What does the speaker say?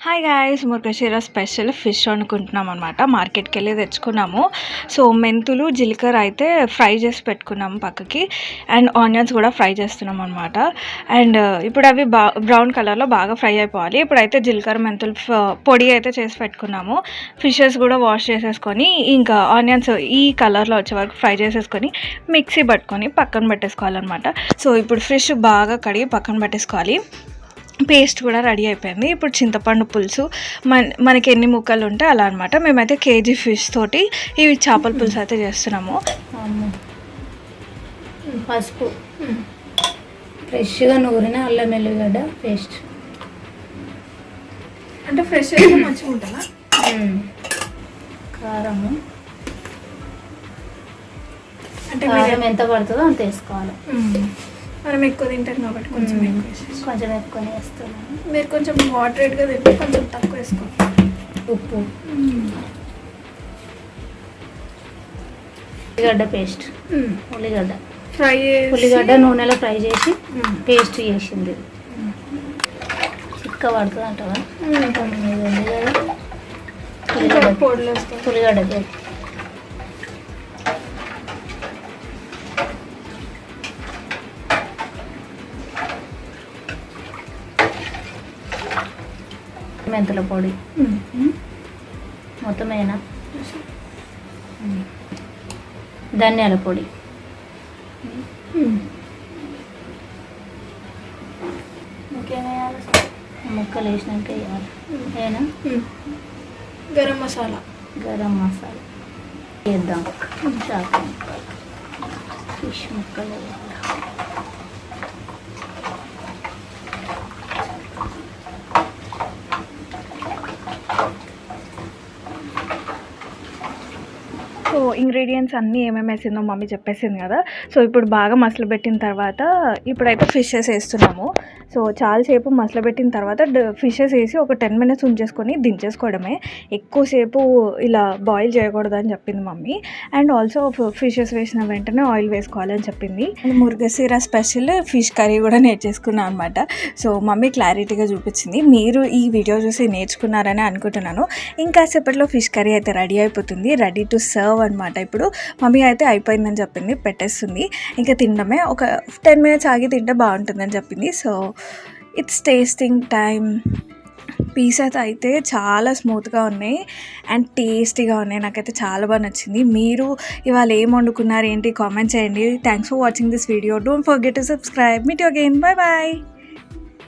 Hi guys, ముర్గశీర special fish వండుకుంటున్నాం అనమాట. మార్కెట్కి వెళ్ళి తెచ్చుకున్నాము. సో మెంతులు జీలకర్ర అయితే ఫ్రై చేసి పెట్టుకున్నాము పక్కకి, అండ్ ఆనియన్స్ కూడా ఫ్రై చేస్తున్నాం అనమాట. అండ్ ఇప్పుడు అవి బ్రౌన్ కలర్లో బాగా ఫ్రై అయిపోవాలి. ఇప్పుడైతే జీలకర్ర మెంతులు పొడి అయితే చేసి పెట్టుకున్నాము. ఫిషెస్ కూడా వాష్ చేసేసుకొని ఇంకా ఆనియన్స్ ఈ కలర్లో వచ్చే వరకు ఫ్రై చేసేసుకొని మిక్సీ పట్టుకొని పక్కన పెట్టేసుకోవాలన్నమాట. సో ఇప్పుడు ఫిష్ బాగా కడిగి పక్కన పెట్టేసుకోవాలి. పేస్ట్ కూడా రెడీ అయిపోయింది. ఇప్పుడు చింతపండు పులుసు మనకి ఎన్ని ముక్కలు ఉంటే అలా అనమాట. మేమైతే కేజీ ఫిష్ తోటి ఇవి చేపల పులుసు అయితే చేస్తున్నాము. పసుపు, ఫ్రెష్గా నూరిన అల్లం వెల్లిగడ్డ పేస్ట్. అంటే ఫ్రెష్ అయితే మంచిగా ఉంటుందా? కారము, అంటే కారం ఎంత పడుతుందో అంత వేసుకోవాలి. మనం ఎక్కువ తింటాం కాబట్టి కొంచెం ఎక్కువనే వేస్తున్నాను. మీరు కొంచెం మోడరేట్గా తింటే కొంచెం తక్కువ వేసుకోండి. ఉప్పు, ఉల్లిగడ్డ పేస్ట్, ఉల్లిగడ్డ నూనెలో ఫ్రై చేసి పేస్ట్ చేసింది. చిక్క పడుతుంది అంటవా? ఉల్లిగడ్డ పేస్ట్, మెంతుల పొడి మొత్తమేనా, ధనియాల పొడి, ముక్కలు వేసినాక వేయాలి. ఏనా గరం మసాలా వేద్దాం. చేప ముక్కలు, ఫిష్ ముక్కలు వేయాలి. సో ఇంగ్రీడియంట్స్ అన్నీ ఏమేమి వేసిందో మమ్మీ చెప్పేసింది కదా. సో ఇప్పుడు బాగా మసలబెట్టిన తర్వాత ఇప్పుడైతే ఫిషెస్ వేస్తున్నాము. సో చాలాసేపు మసలబెట్టిన తర్వాత ఫిషెస్ వేసి ఒక 10 minutes ఉంచేసుకొని దించేసుకోవడమే. ఎక్కువసేపు ఇలా బాయిల్ చేయకూడదు అని చెప్పింది మమ్మీ. అండ్ ఆల్సో ఫిషెస్ వేసిన వెంటనే ఆయిల్ వేసుకోవాలని చెప్పింది. మురుగశీర స్పెషల్ ఫిష్ కర్రీ కూడా నేర్చేసుకున్నాను అనమాట. సో మమ్మీ క్లారిటీగా చూపించింది. మీరు ఈ వీడియో చూసి నేర్చుకున్నారని అనుకుంటున్నాను. ఇంకా సేపట్లో ఫిష్ కర్రీ అయితే రెడీ అయిపోతుంది. రెడీ టు సర్వ్ అనమాట. ఇప్పుడు మమ్మీ అయితే అయిపోయిందని చెప్పింది, పెట్టేస్తుంది. ఇంకా తినడమే. ఒక 10 minutes ఆగి తింటే బాగుంటుందని చెప్పింది. So it's tasting time. Pieces అయితే చాలా స్మూత్గా ఉన్నాయి అండ్ టేస్టీగా ఉన్నాయి. నాకైతే చాలా బాగా నచ్చింది. మీరు ఇవాళ ఏం వండుకున్నారు ఏంటి కామెంట్ చేయండి. Thanks for watching this video. Don't forget to subscribe. Meet you again. Bye bye.